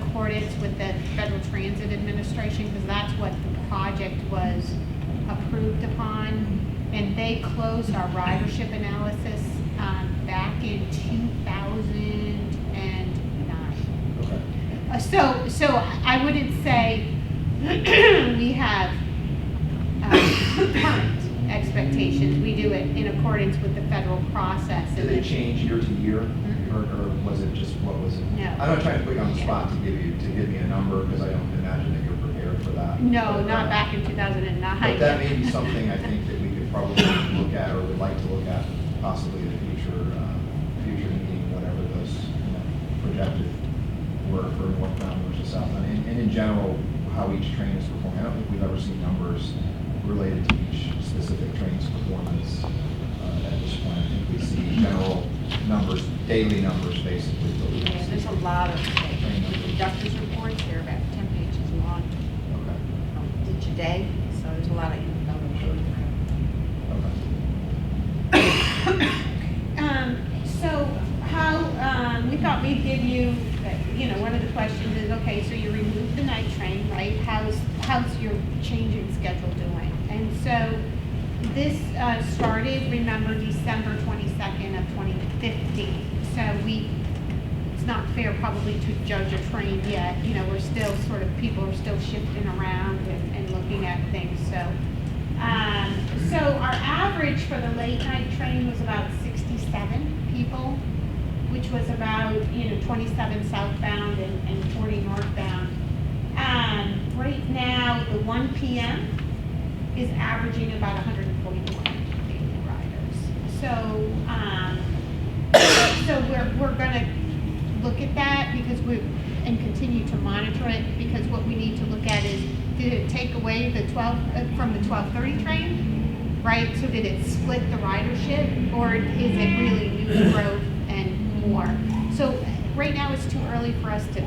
accordance with the Federal Transit Administration, because that's what the project was approved upon. And they closed our ridership analysis back in 2009. Okay. So I wouldn't say we have current expectations. We do it in accordance with the federal process. Did they change year to year, or was it just, what was it? No. I'm not trying to put you on the Yeah. spot to give me a number, because I don't imagine that you're prepared for that. No, But, not back in 2009. But that may be something I think that we could probably look at, or would like to look at, possibly in a future meeting, whatever those projected were for northbound versus southbound, and in general, how each train is performing. I don't think we've ever seen numbers related to each specific train's performance at this point. I think we see general numbers, daily numbers, basically. But we don't Yeah, see there's a lot of train numbers. conductors reports, they're about 10 pages long, Okay. each a day, so there's a lot of info to go through. Okay. So how, we thought we'd give you, one of the questions is, okay, so you removed the night train, right? How's your changing schedule doing? And so this started, remember, December 22nd of 2015. So it's not fair probably to judge a train yet. We're still people are still shifting around and looking at things. So our average for the late night train was about 67 people, which was about 27 southbound and 40 northbound. Right now, the 1 p.m. is averaging about 141 daily riders. So we're going to look at that and continue to monitor it, because what we need to look at is, did it take away the 12 from the 12:30 train, right? So did it split the ridership, or is it really new growth and more? So right now it's too early for us to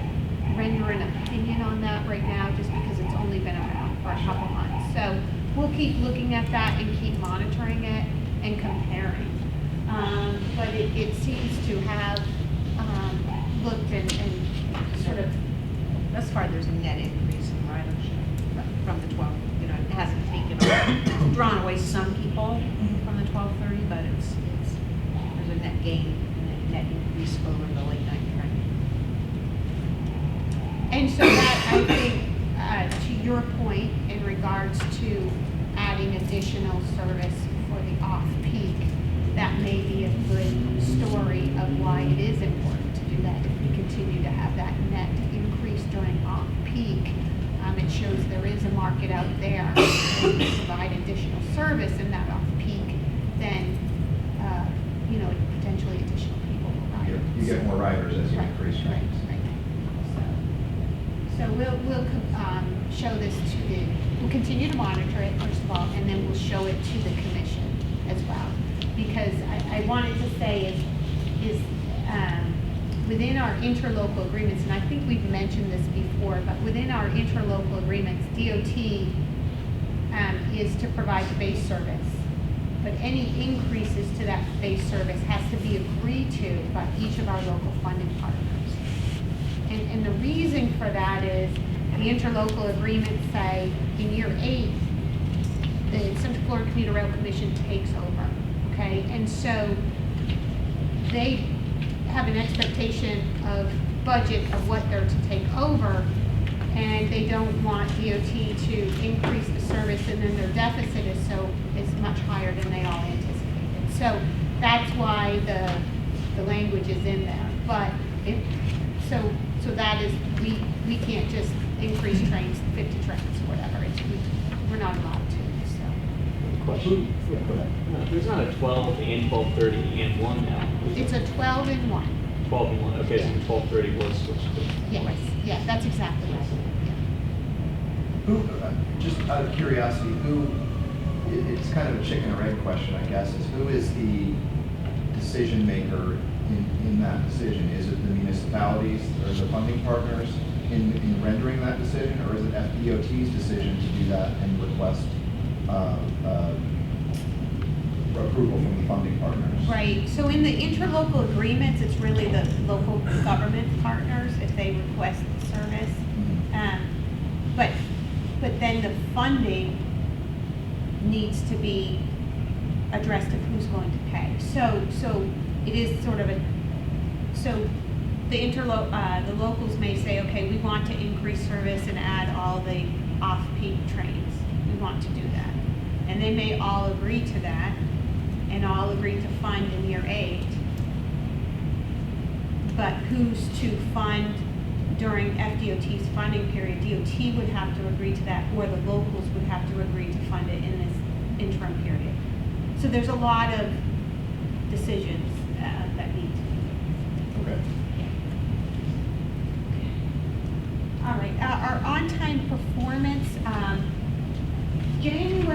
render an opinion on that right now, just because it's only been around for a couple months. So we'll keep looking at that and keep monitoring it and comparing. But it seems to have looked and sort of, Thus far, there's a net increase in ridership from the 12, it hasn't drawn away some people from the 12:30, but there's a net gain and a net increase over the late night train. and so that, I think, to your point in regards to adding additional service for the off-peak, that may be a good story of why it is important to do that. If we continue to have that net increase during off-peak, it shows there is a market out there to provide additional service in that off-peak, then, potentially additional people will ride. You get more riders as you Right, increase right, trains. right. So we'll show this we'll continue to monitor it, first of all, and then we'll show it to the commission as well. Because I wanted to say is within our interlocal agreements, and I think we've mentioned this before, but within our interlocal agreements, DOT is to provide the base service. But any increases to that base service has to be agreed to by each of our local funding partners. And the reason for that is the interlocal agreements say in year 8, the Central Florida Commuter Rail Commission takes over, okay? And so they have an expectation of budget of what they're to take over, and they don't want DOT to increase the service, and then their deficit is much higher than they all anticipated. So that's why the language is in there. But so that is, we can't just increase trains, 50 trains, whatever. We're not allowed to, so. Question? Yeah, go ahead. There's not a 12 and 12:30 and 1 now. It's a 12 and 1. 12 and 1, okay, so 12:30 was switched to. Yes, yeah, that's exactly right. Yeah. Who, just out of curiosity, it's kind of a chicken or egg question, I guess, is who is the decision maker in that decision? Is it the municipalities or the funding partners in rendering that decision, or is it FDOT's decision to do that and request approval from the funding partners. Right, so in the interlocal agreements, it's really the local government partners if they request the service. Mhm. But then the funding needs to be addressed of who's going to pay. So it is sort of so the locals may say, okay, we want to increase service and add all the off-peak trains. We want to do that. And they may all agree to that and all agree to fund in year 8. But who's to fund during FDOT's funding period? DOT would have to agree to that, or the locals would have to agree to fund it in this interim period. So there's a lot of decisions that need to be made. Okay. All right, our on-time performance, January